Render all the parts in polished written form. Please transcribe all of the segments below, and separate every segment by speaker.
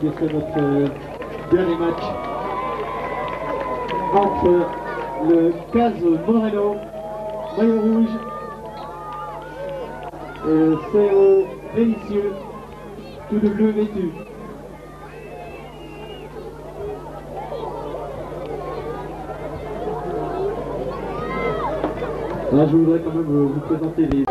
Speaker 1: que c'est notre dernier match entre le Case Moreno, maillot rouge, et le CO Délicieux, tout de bleu vêtu. Là, je voudrais quand même vous présenter les...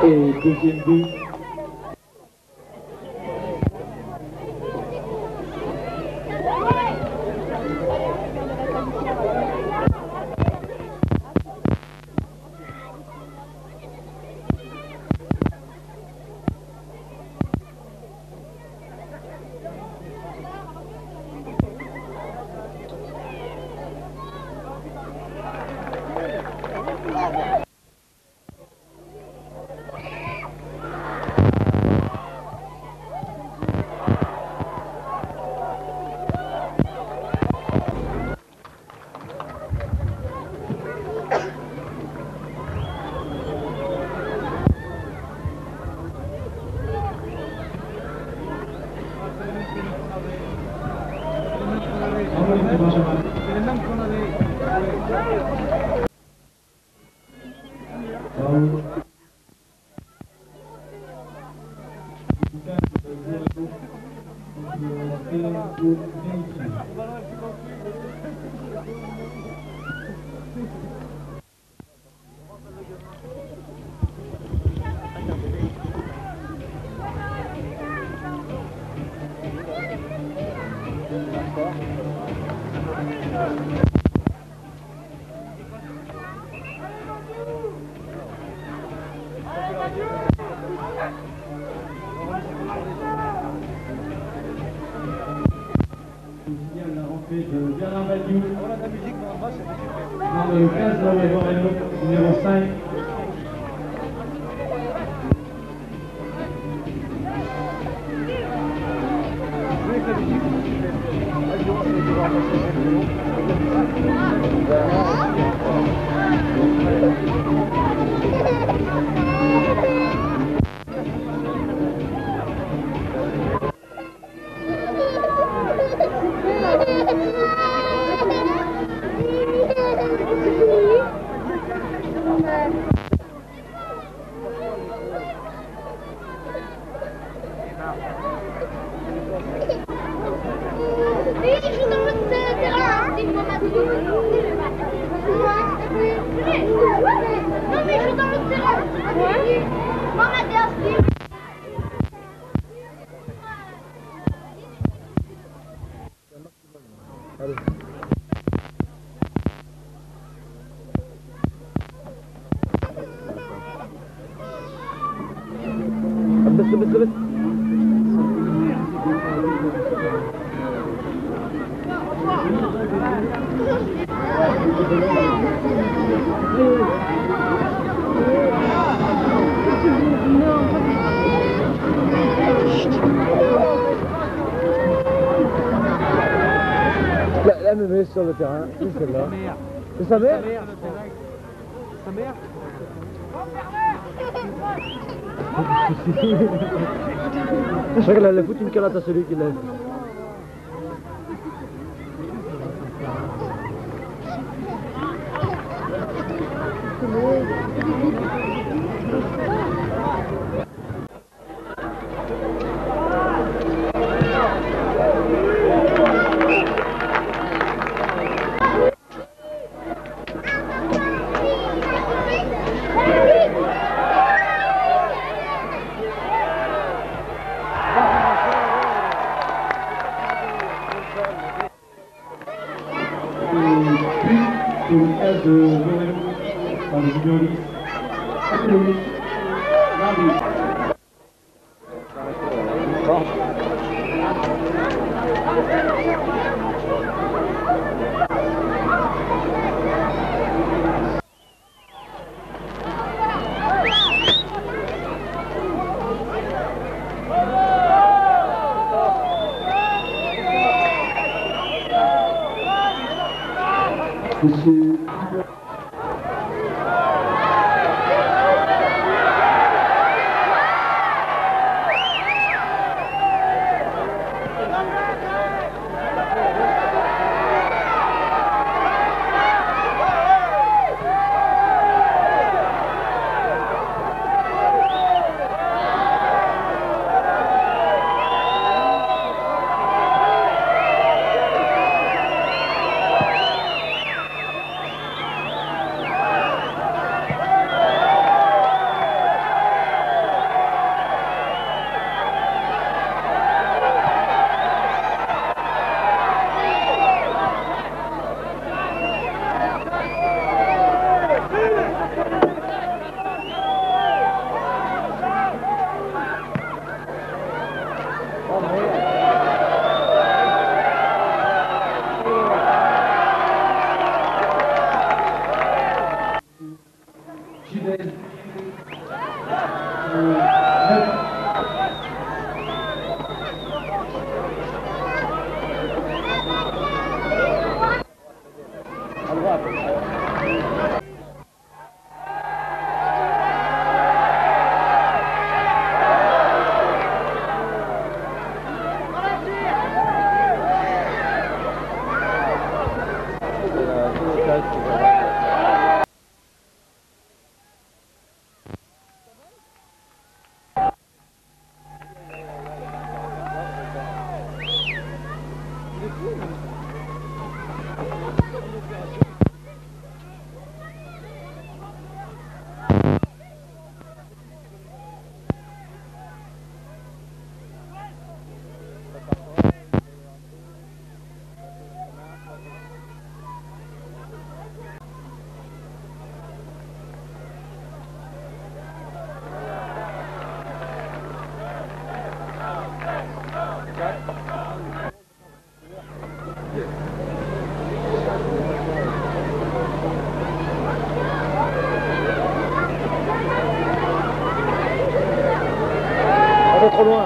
Speaker 1: Et deuxième but. C'est les mêmes qu'on avait. De Bernard Badiou. Numéro 15, numéro 5.
Speaker 2: بس la même sur le terrain, c'est celle-là. C'est sa mère? Sa mère? Je crois qu'elle allait foutre une calotte à celui qui l'a fait.
Speaker 1: Au cas de Lorello par le numéro 10, Académique, l'arbitre. Monsieur
Speaker 2: Trop loin.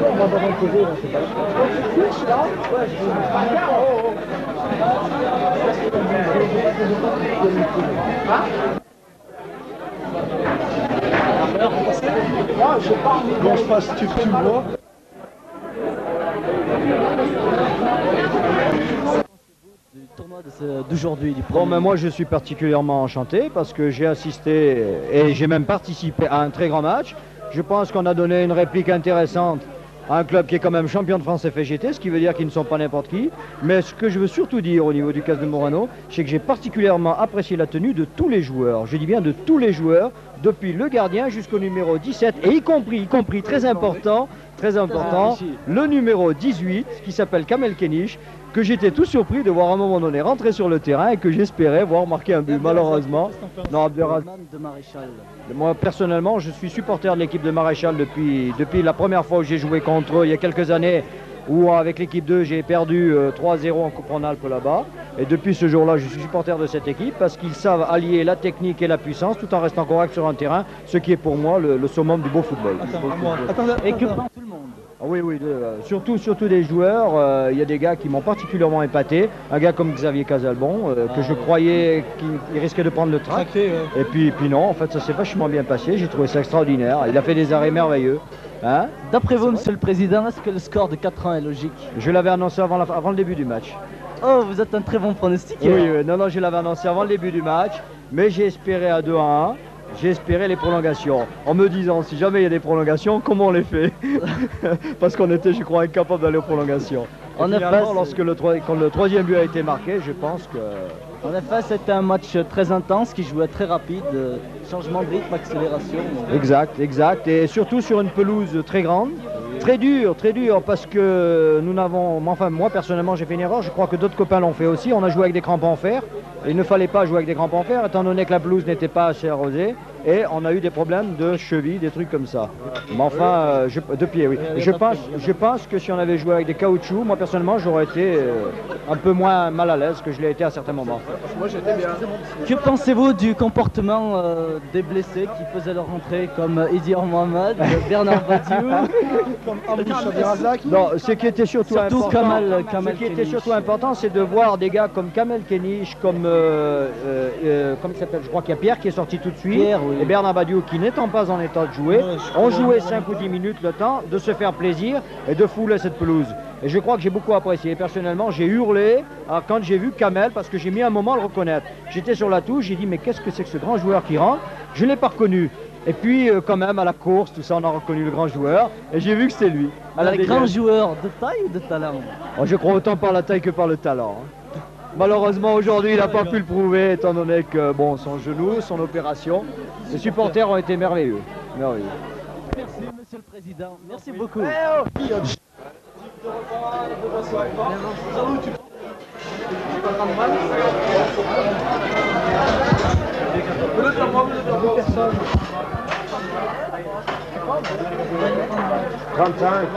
Speaker 2: On va pas poser, là, c'est pas
Speaker 3: Bon, je passe, tu me vois.
Speaker 4: Du tournoi d'aujourd'hui, du
Speaker 5: Bon, mais moi je suis particulièrement enchanté parce que j'ai assisté et j'ai même participé à un très grand match. Je pense qu'on a donné une réplique intéressante à un club qui est quand même champion de France FFGT, ce qui veut dire qu'ils ne sont pas n'importe qui. Mais ce que je veux surtout dire au niveau du CAS de Morano, c'est que j'ai particulièrement apprécié la tenue de tous les joueurs. Je dis bien de tous les joueurs, depuis le gardien jusqu'au numéro 17, et y compris très important, le numéro 18 qui s'appelle Kamel Kenish, que j'étais tout surpris de voir à un moment donné rentrer sur le terrain et que j'espérais voir marquer un but. Malheureusement, non, Abderrahmane
Speaker 4: de Maréchal.
Speaker 5: Moi personnellement, je suis supporter de l'équipe de Maréchal depuis la première fois où j'ai joué contre eux il y a quelques années, où avec l'équipe 2 j'ai perdu 3-0 en Coupe Rhône-Alpes là-bas. Et depuis ce jour-là, je suis supporter de cette équipe parce qu'ils savent allier la technique et la puissance tout en restant correct sur un terrain, ce qui est pour moi le summum du beau football.
Speaker 4: Et que pense tout le monde?
Speaker 5: Ah oui, surtout des joueurs. Il y a des gars qui m'ont particulièrement épaté. Un gars comme Xavier Casalbon, que je croyais qu'il risquait de prendre le trac. Et puis non, en fait, ça s'est vachement bien passé. J'ai trouvé ça extraordinaire. Il a fait des arrêts merveilleux. Hein?
Speaker 4: D'après vous, Monsieur le Président, est-ce que le score de 4-1 est logique?
Speaker 5: Je l'avais annoncé avant le début du match.
Speaker 4: Oh, vous êtes un très bon pronostic.
Speaker 5: Oui, non, je l'avais annoncé avant le début du match. Mais j'ai espéré à 2-1. J'ai espéré les prolongations, en me disant si jamais il y a des prolongations, comment on les fait? Parce qu'on était, je crois, incapable d'aller aux prolongations. Et finalement, quand le troisième but a été marqué, je pense que...
Speaker 4: En effet, c'était un match très intense qui jouait très rapide, changement de rythme, accélération.
Speaker 5: Exact, et surtout sur une pelouse très grande, très dur, parce que nous n'avons... Enfin, moi personnellement, j'ai fait une erreur, je crois que d'autres copains l'ont fait aussi, on a joué avec des crampons en fer. Il ne fallait pas jouer avec des crampons en fer, étant donné que la pelouse n'était pas assez arrosée, et on a eu des problèmes de cheville, des trucs comme ça. Mais enfin, de pied, oui. Je pense que si on avait joué avec des caoutchoucs, moi personnellement, j'aurais été un peu moins mal à l'aise que je l'ai été à certains moments.
Speaker 3: Moi j'étais bien.
Speaker 4: Que pensez-vous du comportement des blessés qui faisaient leur entrée, comme Idir Mohamed, Bernard Badiou,
Speaker 3: Comme Amouche Abderrazak.
Speaker 5: Non, ce qui était surtout important,
Speaker 4: Kamel
Speaker 5: ce qui était
Speaker 4: Kenish.
Speaker 5: surtout important, c'est de voir des gars comme Kamel Kenish, comme il s'appelle, je crois qu'il y a Pierre qui est sorti tout de suite,
Speaker 4: Pierre, oui.
Speaker 5: et Bernard Badiou qui n'étant pas en état de jouer, ont joué 5 ou 10 minutes le temps de se faire plaisir et de fouler cette pelouse. Et je crois que j'ai beaucoup apprécié. Personnellement, j'ai hurlé quand j'ai vu Kamel, parce que j'ai mis un moment à le reconnaître. J'étais sur la touche, j'ai dit mais qu'est-ce que c'est que ce grand joueur qui rentre? Je ne l'ai pas reconnu. Et puis quand même à la course, tout ça, on a reconnu le grand joueur et j'ai vu que c'était lui.
Speaker 4: Un grand joueur de taille ou de talent?
Speaker 5: Oh, je crois autant par la taille que par le talent. Hein. Malheureusement aujourd'hui il n'a pas pu le prouver étant donné que bon, son genou, son opération, les supporters ont été merveilleux. Merveilleux.
Speaker 4: Merci Monsieur le Président, merci beaucoup.
Speaker 2: Personne. 35.